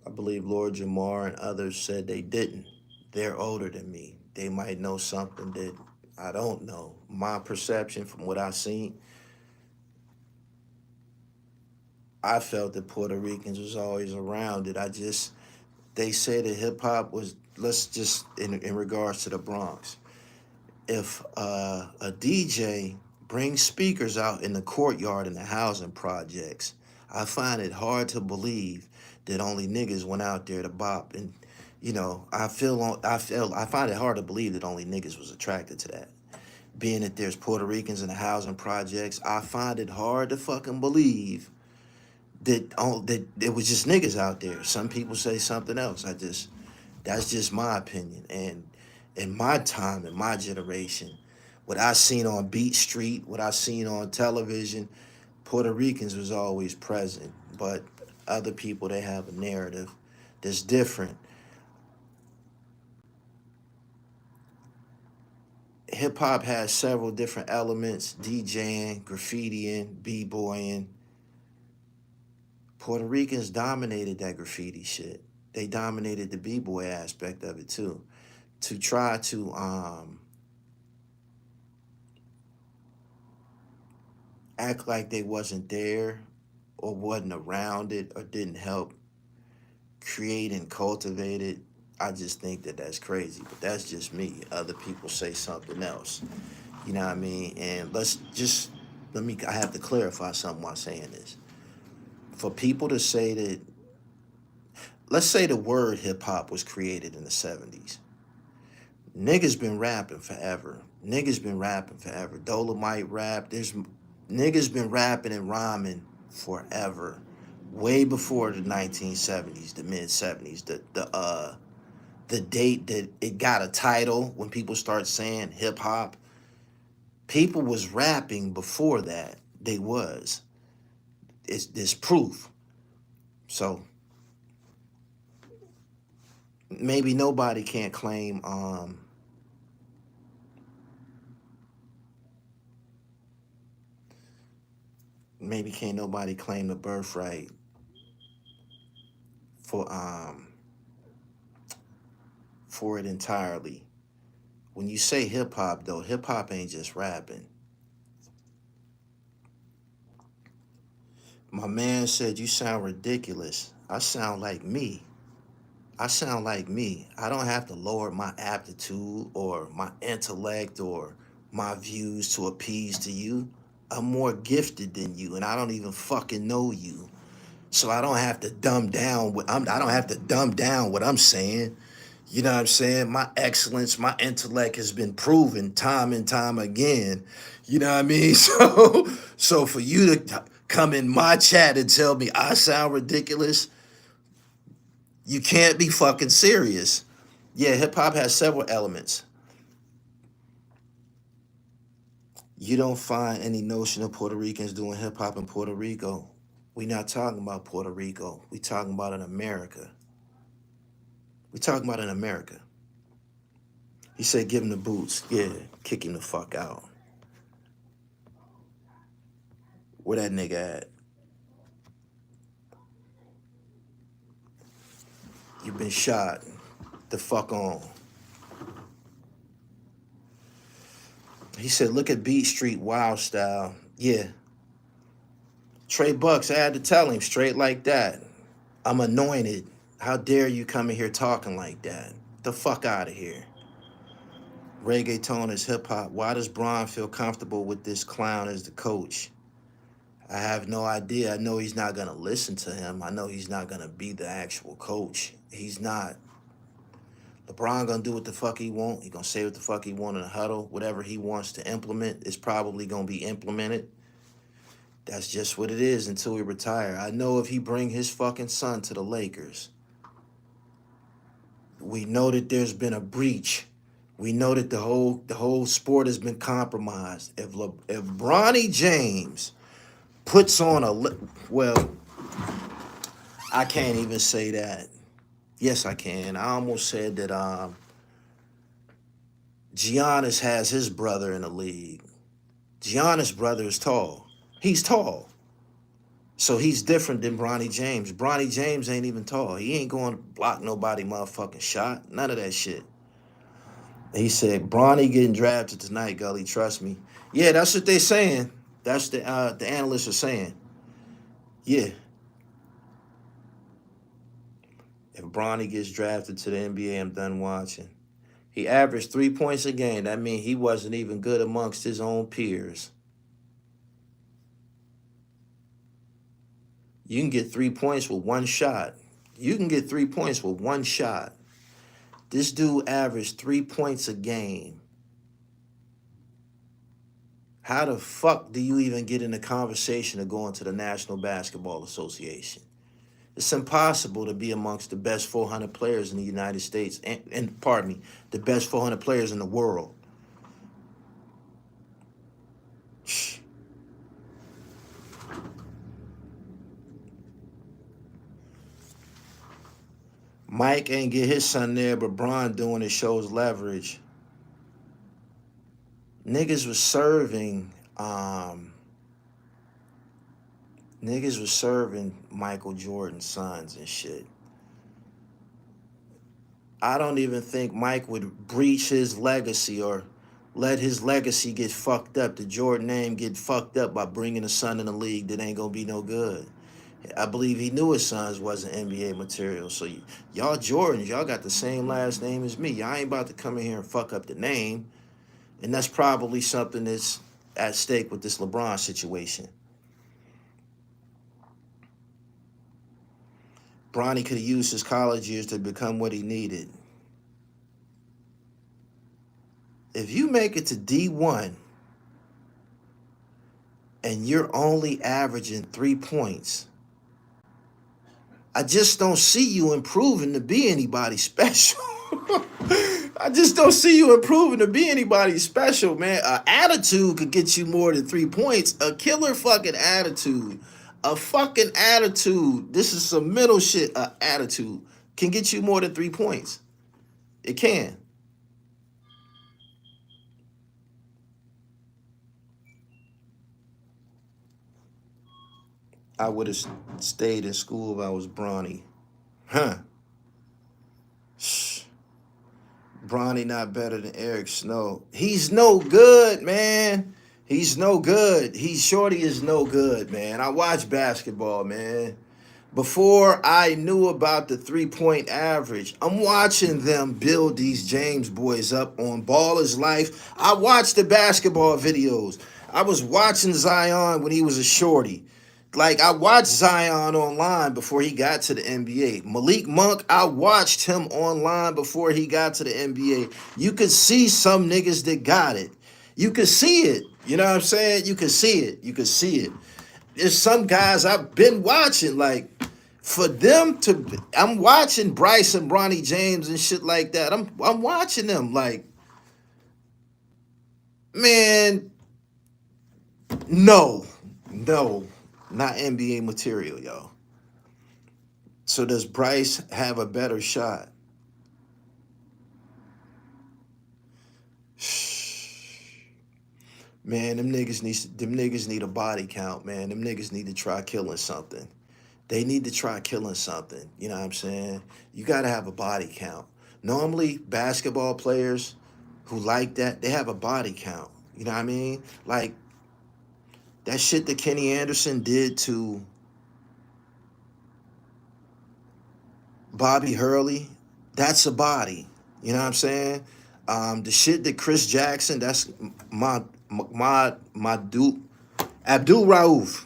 A: I believe Lord Jamar and others said they didn't. They're older than me. They might know something that I don't know. My perception from what I've seen, I felt that Puerto Ricans was always around it. They say that hip hop was, let's just, in regards to the Bronx, if a DJ brings speakers out in the courtyard in the housing projects, I find it hard to believe that only niggas went out there to bop. And, you know, I find it hard to believe that only niggas was attracted to that. Being that there's Puerto Ricans in the housing projects, I find it hard to fucking believe that it was just niggas out there. Some people say something else. That's just my opinion. And in my time, in my generation, what I seen on Beat Street, what I seen on television, Puerto Ricans was always present. But other people, they have a narrative that's different. Hip hop has several different elements: DJing, graffitiing, b-boying. Puerto Ricans dominated that graffiti shit. They dominated the b-boy aspect of it too. To try to act like they wasn't there or wasn't around it or didn't help create and cultivate it, I just think that that's crazy. But that's just me. Other people say something else. You know what I mean? And I have to clarify something while saying this. For people to say that, let's say the word hip hop was created in the 70s. Niggas been rapping forever. Niggas been rapping forever. Dolomite rap. There's niggas been rapping and rhyming forever. Way before the 1970s, the mid 70s, the date that it got a title when people start saying hip hop. People was rapping before that. They was. There's proof. So maybe nobody can't claim maybe can't nobody claim the birthright for it entirely. When you say hip hop, though, hip hop ain't just rapping. My man said you sound ridiculous. I sound like me. I sound like me. I don't have to lower my aptitude or my intellect or my views to appease to you. I'm more gifted than you, and I don't even fucking know you. So I don't have to dumb down I don't have to dumb down what I'm saying. You know what I'm saying? My excellence, my intellect has been proven time and time again. You know what I mean? So for you to come in my chat and tell me I sound ridiculous, you can't be fucking serious. Yeah, hip hop has several elements. You don't find any notion of Puerto Ricans doing hip hop in Puerto Rico. We not talking about Puerto Rico. We talking about in America. We talking about in America. He said give him the boots. Yeah, kick him the fuck out. Where that nigga at? You been shot. The fuck on. He said, look at Beat Street Wild Style. Yeah. Trey Bucks, I had to tell him straight like that. I'm anointed. How dare you come in here talking like that? The fuck out of here. Reggaeton is hip hop. Why does Bron feel comfortable with this clown as the coach? I have no idea. I know he's not going to listen to him. I know he's not going to be the actual coach. He's not. LeBron going to do what the fuck he want. He going to say what the fuck he want in the huddle. Whatever he wants to implement is probably going to be implemented. That's just what it is until he retire. I know if he bring his fucking son to the Lakers, we know that there's been a breach. We know that the whole sport has been compromised. If Bronny James puts on well, I can't even say that. Yes, I can. I almost said that Giannis has his brother in the league. Giannis' brother is tall. He's tall. So he's different than Bronny James. Bronny James ain't even tall. He ain't going to block nobody motherfucking shot. None of that shit. He said, Bronny getting drafted tonight, Gully, trust me. Yeah, that's what they're saying. That's the analysts are saying. Yeah. If Bronny gets drafted to the NBA, I'm done watching. He averaged 3 points a game. That means he wasn't even good amongst his own peers. You can get 3 points with one shot. You can get 3 points with one shot. This dude averaged 3 points a game. How the fuck do you even get in the conversation of going to the National Basketball Association? It's impossible to be amongst the best 400 players in the United States and pardon me, the best 400 players in the world. Mike ain't get his son there, but Bron doing it shows leverage. Niggas was serving Michael Jordan's sons and shit. I don't even think Mike would breach his legacy or let his legacy get fucked up, the Jordan name get fucked up by bringing a son in the league that ain't gonna be no good. I believe he knew his sons wasn't NBA material. So y'all Jordans, y'all got the same last name as me. Y'all ain't about to come in here and fuck up the name. And that's probably something that's at stake with this LeBron situation. Bronny could have used his college years to become what he needed. If you make it to D1 and you're only averaging 3 points, I just don't see you improving to be anybody special. I just don't see you improving to be anybody special, man. An attitude could get you more than 3 points. A killer fucking attitude. A fucking attitude. This is some mental shit. An attitude can get you more than 3 points. It can. I would have stayed in school if I was Bronny. Huh. Shh. Bronny not better than Eric Snow. He's no good, man. He's no good. Shorty is no good, man. I watch basketball, man. Before I knew about the 3-point average, I'm watching them build these James boys up on Baller's Life. I watched the basketball videos. I was watching Zion when he was a shorty. Like, I watched Zion online before he got to the NBA. Malik Monk, I watched him online before he got to the NBA. You could see some niggas that got it. You could see it. You know what I'm saying? You could see it. You could see it. There's some guys I've been watching, like, for them to, I'm watching Bryce and Bronny James and shit like that. I'm watching them like, man, no, not NBA material, yo. So does Bryce have a better shot? Man, them niggas need a body count, man. Them niggas need to try killing something. They need to try killing something. You know what I'm saying? You got to have a body count. Normally, basketball players who like that, they have a body count. You know what I mean? Like, that shit that Kenny Anderson did to Bobby Hurley, that's a body. You know what I'm saying? The shit that Chris Jackson, that's my dude, Abdul Rauf.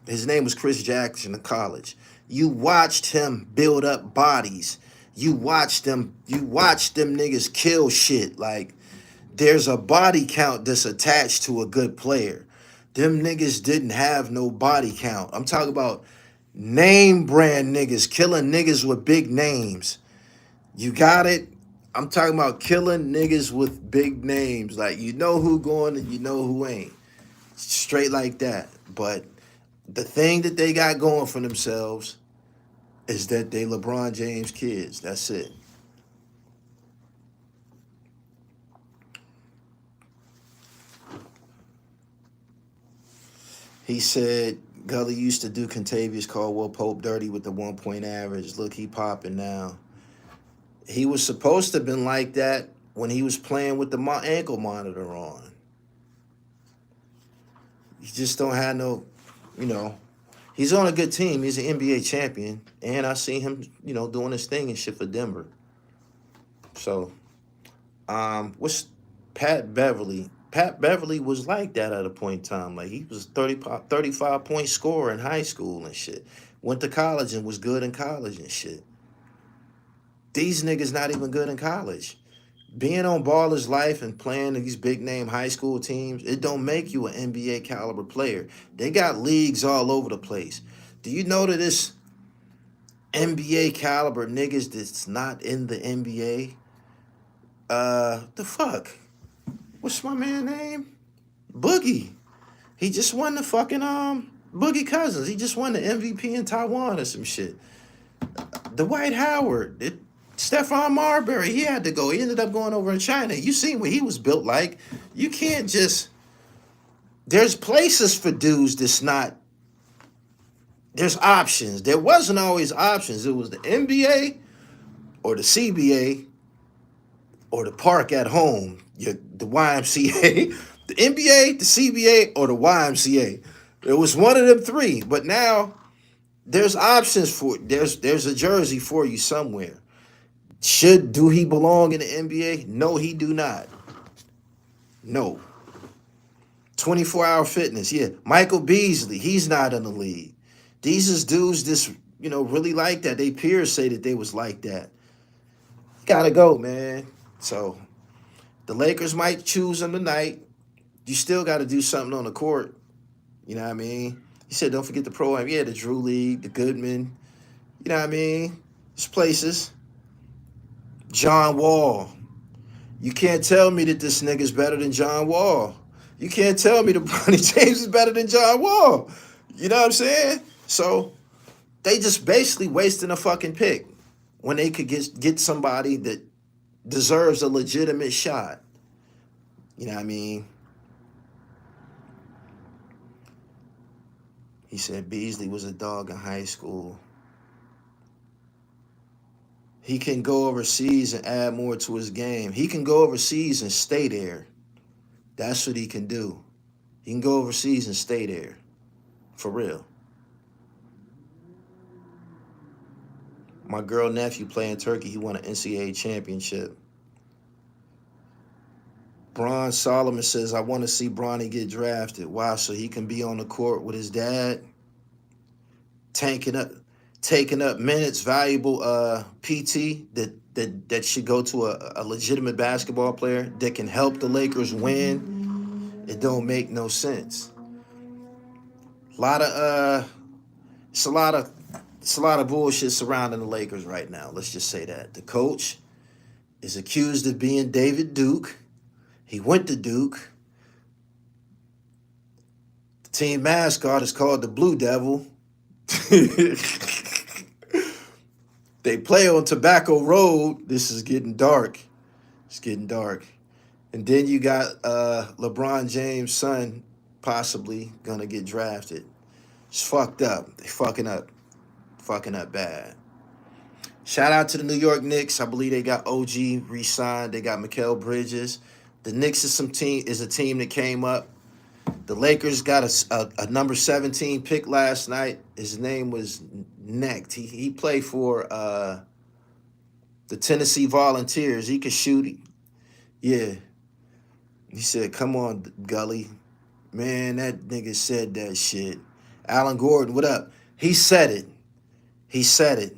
A: His name was Chris Jackson in college. You watched him build up bodies. You watched them niggas kill shit. Like, there's a body count that's attached to a good player. Them niggas didn't have no body count. I'm talking about name brand niggas, killing niggas with big names. You got it? I'm talking about killing niggas with big names. Like, you know who going and you know who ain't. Straight like that. But the thing that they got going for themselves is that they LeBron James kids. That's it. He said Gully used to do Contavious Caldwell Pope dirty with the 1-point average. Look, he popping now. He was supposed to have been like that when he was playing with the ankle monitor on. He just don't have no, you know. He's on a good team. He's an NBA champion. And I see him, you know, doing his thing and shit for Denver. So, what's Pat Beverly? Pat Beverly was like that at a point in time. Like, he was 35-point scorer in high school and shit. Went to college and was good in college and shit. These niggas not even good in college. Being on Baller's Life and playing these big name high school teams, it don't make you an NBA caliber player. They got leagues all over the place. Do you know that this NBA caliber niggas that's not in the NBA? The fuck? What's my man name? Boogie. He just won the fucking Boogie Cousins. He just won the MVP in Taiwan or some shit. Dwight Howard. Stephon Marbury, he had to go. He ended up going over in China. You seen what he was built like. You can't just... There's places for dudes that's not... There's options. There wasn't always options. It was the NBA or the CBA or the park at home. The YMCA. The NBA, the CBA, or the YMCA. It was one of them three. But now, there's options for... There's a jersey for you somewhere. Do he belong in the NBA? No, he do not. No. 24-hour fitness, yeah. Michael Beasley, he's not in the league. These is dudes that's, you know, really like that. They peers say that they was like that. Gotta go, man. So, the Lakers might choose him tonight. You still got to do something on the court. You know what I mean? He said, don't forget the pro-am. Yeah, the Drew League, the Goodman. You know what I mean? There's places. John Wall. You can't tell me that this nigga's better than John Wall. You can't tell me that Bronny James is better than John Wall. You know what I'm saying? So they just basically wasting a fucking pick when they could get somebody that deserves a legitimate shot. You know what I mean? He said Beasley was a dog in high school. He can go overseas and add more to his game. He can go overseas and stay there. That's what he can do. He can go overseas and stay there. For real. My girl nephew playing Turkey. He won an NCAA championship. Bron Solomon says, I want to see Bronny get drafted. Why? So he can be on the court with his dad, taking up minutes, valuable PT that should go to a legitimate basketball player that can help the Lakers win. It don't make no sense. It's a lot of bullshit surrounding the Lakers right now. Let's just say that. The coach is accused of being David Duke. He went to Duke. The team mascot is called the Blue Devil. They play on Tobacco Road. This is getting dark. It's getting dark. And then you got LeBron James' son possibly going to get drafted. It's fucked up. They fucking up bad. Shout out to the New York Knicks. I believe they got OG re-signed. They got Mikal Bridges. The Knicks is a team that came up. The Lakers got a number 17 pick last night. His name was Necht. He played for the Tennessee Volunteers. He could shoot. Yeah. He said, come on, Gully. Man, that nigga said that shit. Alan Gordon, what up? He said it. He said it.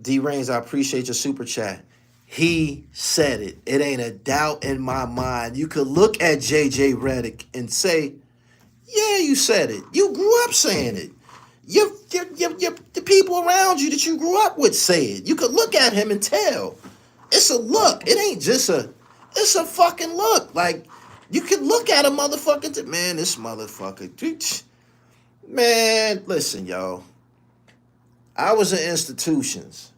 A: D Reigns, I appreciate your super chat. He said it. It ain't a doubt in my mind. You could look at JJ Redick and say, yeah, you said it. You grew up saying it. The people around you that you grew up with say it. You could look at him and tell. It's a look. It ain't just it's a fucking look. Like, you could look at a motherfucker. Man, this motherfucker. Man, listen, y'all. I was in institutions.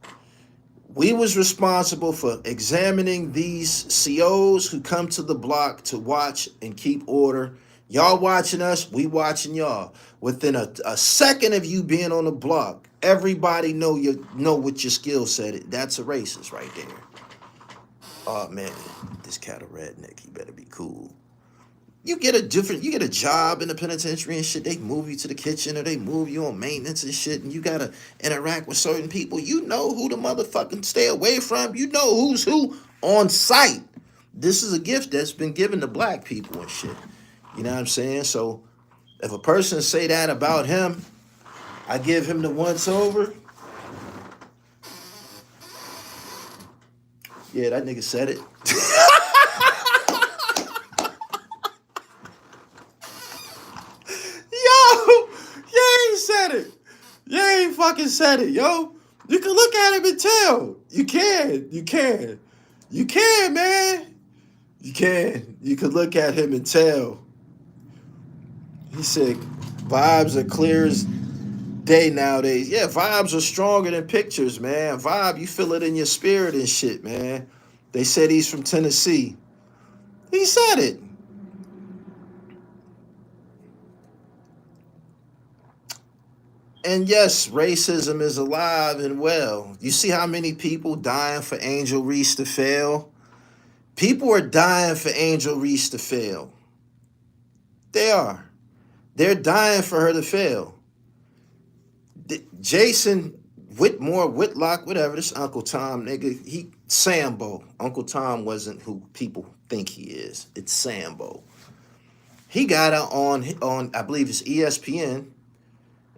A: We was responsible for examining these COs who come to the block to watch and keep order. Y'all watching us, we watching y'all. Within a second of you being on the block, everybody know what your skill set is. That's a racist right there. Oh man, this cat a redneck. He better be cool. You get a job in the penitentiary and shit. They move you to the kitchen or they move you on maintenance and shit, and you gotta interact with certain people. You know who to motherfucking stay away from. You know who's who on site. This is a gift that's been given to black people and shit. You know what I'm saying? So if a person say that about him, I give him the once over. Yeah, that nigga said it. Yeah, he fucking said it, yo. You can look at him and tell. You can, man. You can. You can look at him and tell. He said, vibes are clear as day nowadays. Yeah, vibes are stronger than pictures, man. Vibe, you feel it in your spirit and shit, man. They said he's from Tennessee. He said it. And yes, racism is alive and well. You see how many people dying for Angel Reese to fail? People are dying for Angel Reese to fail. They are. They're dying for her to fail. Jason Whitlock, whatever, this Uncle Tom nigga, Sambo. Uncle Tom wasn't who people think he is. It's Sambo. He got out on I believe it's ESPN,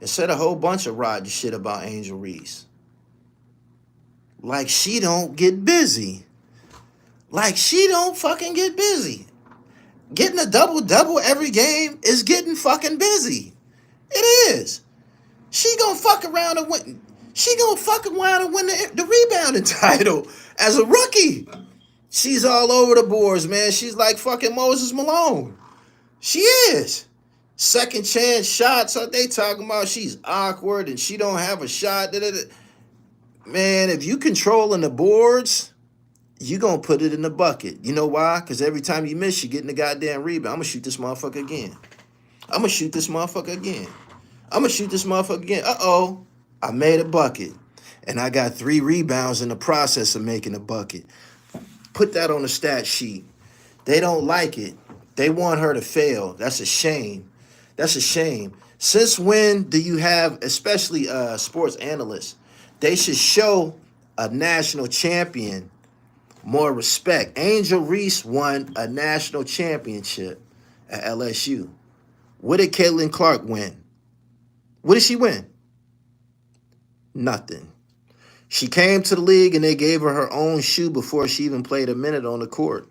A: and said a whole bunch of rotten shit about Angel Reese. Like she don't get busy. Like she don't fucking get busy. Getting a double-double every game is getting fucking busy. It is. She gonna fuck around and win. She gonna fuck around and win the rebounding title as a rookie. She's all over the boards, man. She's like fucking Moses Malone. She is. Second chance shots, they talking about she's awkward and she don't have a shot. Man, if you controlling the boards, you gonna put it in the bucket. You know why? Because every time you miss, you're getting the goddamn rebound. I'm gonna shoot this motherfucker again. I'm gonna shoot this motherfucker again. I'm gonna shoot this motherfucker again. Uh-oh, I made a bucket. And I got 3 rebounds in the process of making a bucket. Put that on the stat sheet. They don't like it. They want her to fail. That's a shame. That's a shame. Since when do you have, especially sports analysts, they should show a national champion more respect. Angel Reese won a national championship at LSU. What did Caitlin Clark win? What did she win? Nothing. She came to the league and they gave her own shoe before she even played a minute on the court.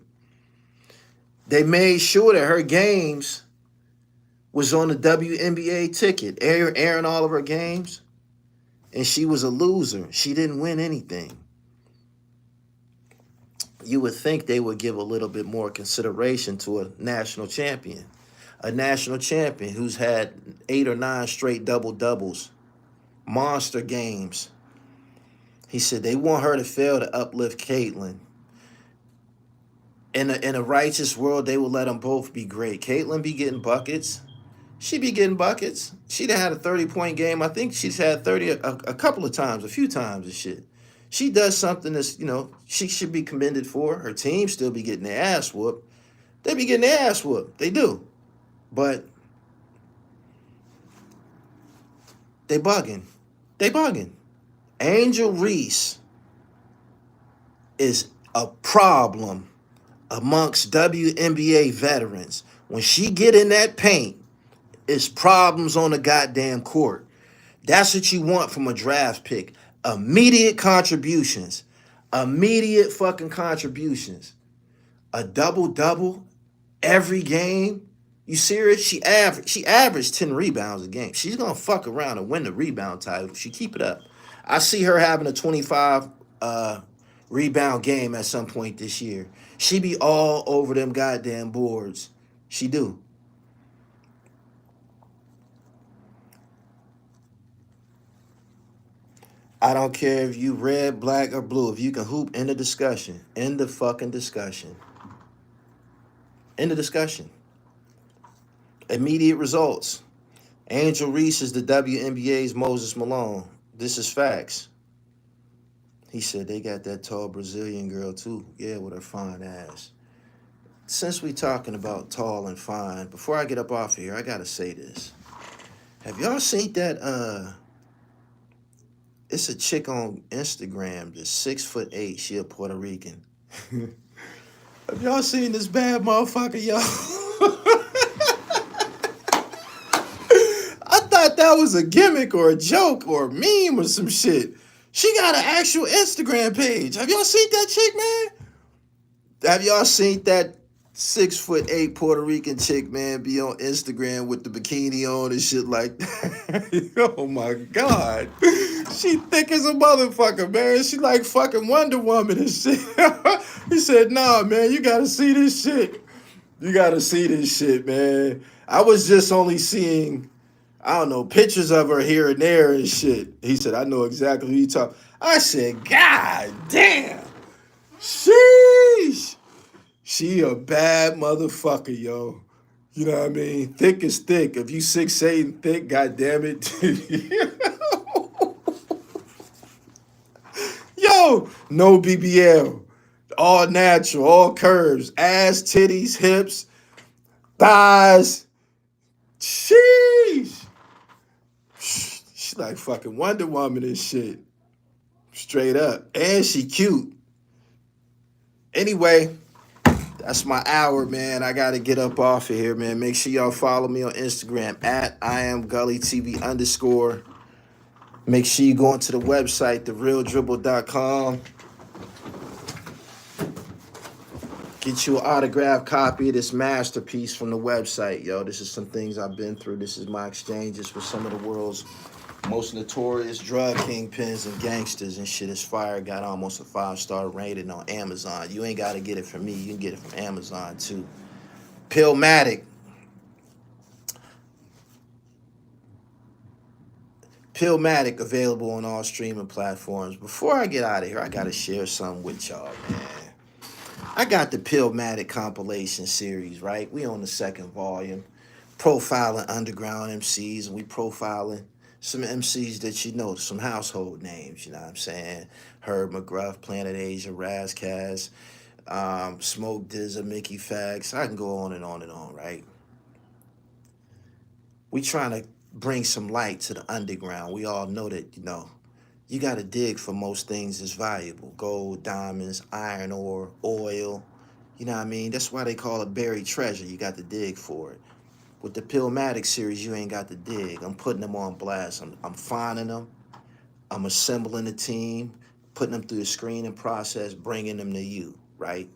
A: They made sure that her games was on the WNBA ticket, airing all of her games, and she was a loser. She didn't win anything. You would think they would give a little bit more consideration to a national champion who's had 8 or 9 straight double-doubles, monster games. He said they want her to fail to uplift Caitlin. In a righteous world, they will let them both be great. Caitlin be getting buckets. She be getting buckets. She done had a 30-point game. I think she's had 30 a couple of times, a few times and shit. She does something that's, she should be commended for. Her team still be getting their ass whooped. They be getting their ass whooped. They do. But they bugging. They bugging. Angel Reese is a problem amongst WNBA veterans. When she get in that paint, it's problems on the goddamn court. That's what you want from a draft pick. Immediate contributions. Immediate fucking contributions. A double-double every game. You serious? She averaged 10 rebounds a game. She's going to fuck around and win the rebound title if she keep it up. I see her having a 25 rebound game at some point this year. She be all over them goddamn boards. She do. I don't care if you red, black, or blue. If you can hoop, in the discussion. In the fucking discussion. In the discussion. Immediate results. Angel Reese is the WNBA's Moses Malone. This is facts. He said they got that tall Brazilian girl too. Yeah, with her fine ass. Since we talking about tall and fine, before I get up off here, I gotta say this. Have y'all seen that it's a chick on Instagram that's 6'8". She a Puerto Rican. Have y'all seen this bad motherfucker, y'all? I thought that was a gimmick or a joke or a meme or some shit. She got an actual Instagram page. Have y'all seen that chick, man? Have y'all seen that 6'8" Puerto Rican chick, man, be on Instagram with the bikini on and shit like that? Oh my God. She thick as a motherfucker, man. She like fucking Wonder Woman and shit. He said, nah, man, you gotta see this shit. You gotta see this shit, man. I was just only seeing, I don't know, pictures of her here and there and shit. He said, I know exactly who you talk. I said, God damn. Sheesh. She a bad motherfucker, yo. You know what I mean? Thick is thick. If you 6'8" and thick, God damn it. Yo, no BBL. All natural, all curves. Ass, titties, hips, thighs. Sheesh. She like fucking Wonder Woman and shit. Straight up. And she cute. Anyway, that's my hour, man. I got to get up off of here, man. Make sure y'all follow me on Instagram at IamGullyTV_. Make sure you go onto the website, therealdribble.com. Get you an autographed copy of this masterpiece from the website, yo. This is some things I've been through. This is my exchanges with some of the world's most notorious drug kingpins and gangsters and shit. Is fire. Got almost a 5-star rating on Amazon. You ain't got to get it from me. You can get it from Amazon, too. PILLMATIC. PILLMATIC available on all streaming platforms. Before I get out of here, I got to share something with y'all, man. I got the PILLMATIC compilation series, right? We on the 2nd volume. Profiling underground MCs, and we profiling some MCs that you know, some household names, you know what I'm saying? Herb McGruff, Planet Asia, Razcast, Smoke Dizza, Mickey Fax. I can go on and on and on, right? We trying to bring some light to the underground. We all know that, you know, you got to dig for most things that's valuable. Gold, diamonds, iron ore, oil. You know what I mean? That's why they call it buried treasure. You got to dig for it. With the PILLMATIC series, you ain't got to dig. I'm putting them on blast. I'm finding them. I'm assembling a team, putting them through the screening process, bringing them to you, right?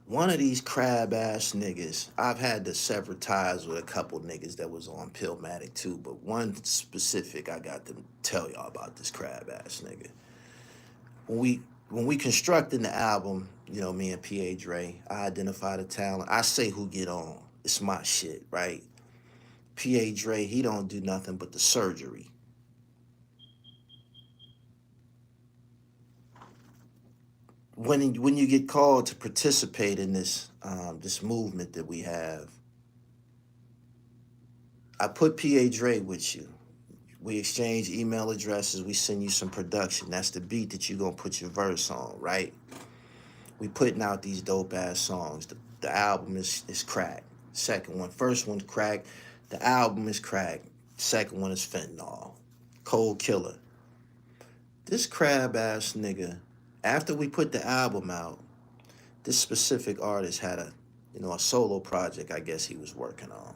A: One of these crab ass niggas, I've had to sever ties with a couple niggas that was on PILLMATIC too, but one specific I got to tell y'all about this crab ass nigga. When we constructing the album, you know, me and PA Dre, I identify the talent. I say who get on. It's my shit, right? PA Dre, he don't do nothing but the surgery. When you get called to participate in this movement that we have, I put PA Dre with you. We exchange email addresses. We send you some production. That's the beat that you gonna put your verse on, right? We putting out these dope ass songs. The album is crack. Second one, first one's crack. The album is crack. Second one is fentanyl. Cold killer. This crab ass nigga, after we put the album out, this specific artist had a solo project I guess he was working on.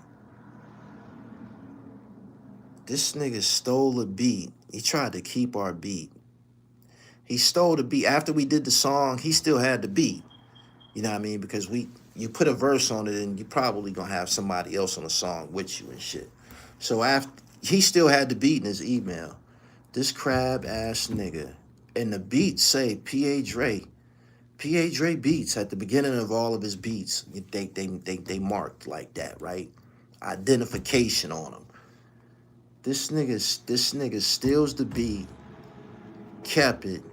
A: This nigga stole a beat. He tried to keep our beat. He stole the beat. After we did the song, he still had the beat. You know what I mean? Because you put a verse on it and you probably gonna have somebody else on the song with you and shit. So after he still had the beat in his email. This crab ass nigga. And the beats say PA Dre. PA Dre beats at the beginning of all of his beats. They marked like that, right? Identification on them. This nigga steals the beat, kept it,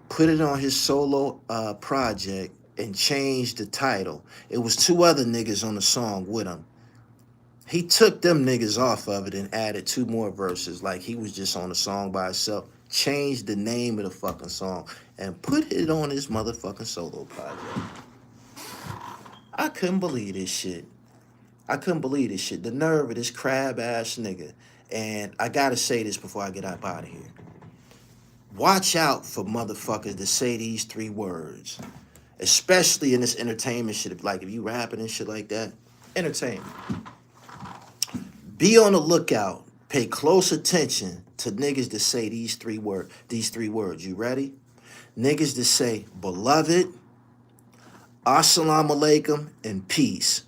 A: put it on his solo project, and changed the title. It was two other niggas on the song with him. He took them niggas off of it and added two more verses like he was just on the song by himself. Changed the name of the fucking song and put it on his motherfucking solo project. I couldn't believe this shit. The nerve of this crab ass nigga. And I gotta say this before I get up out of here. Watch out for motherfuckers that say these three words. Especially in this entertainment shit. Like if you rapping and shit like that. Entertainment. Be on the lookout. Pay close attention to niggas that say these three words. You ready? Niggas that say beloved, assalamu alaikum, and peace.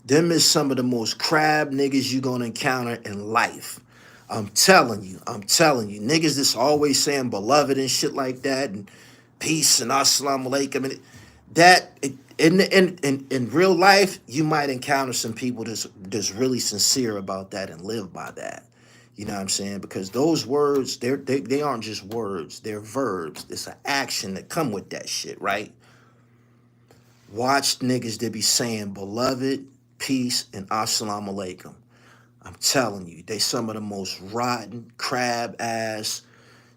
A: Them is some of the most crab niggas you gonna encounter in life. I'm telling you. Niggas that's always saying beloved and shit like that, and peace and assalamu alaikum. And in real life, you might encounter some people that's really sincere about that and live by that. You know what I'm saying? Because those words, they aren't just words, they're verbs. It's an action that come with that shit, right? Watch niggas that be saying beloved, peace, and assalamu alaikum. I'm telling you, they some of the most rotten, crab ass,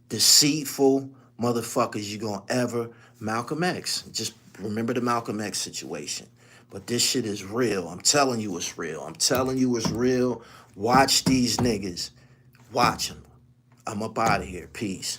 A: deceitful motherfuckers you gonna ever. Malcolm X. Just remember the Malcolm X situation. But this shit is real. I'm telling you it's real. Watch these niggas. Watch them. I'm up out of here. Peace.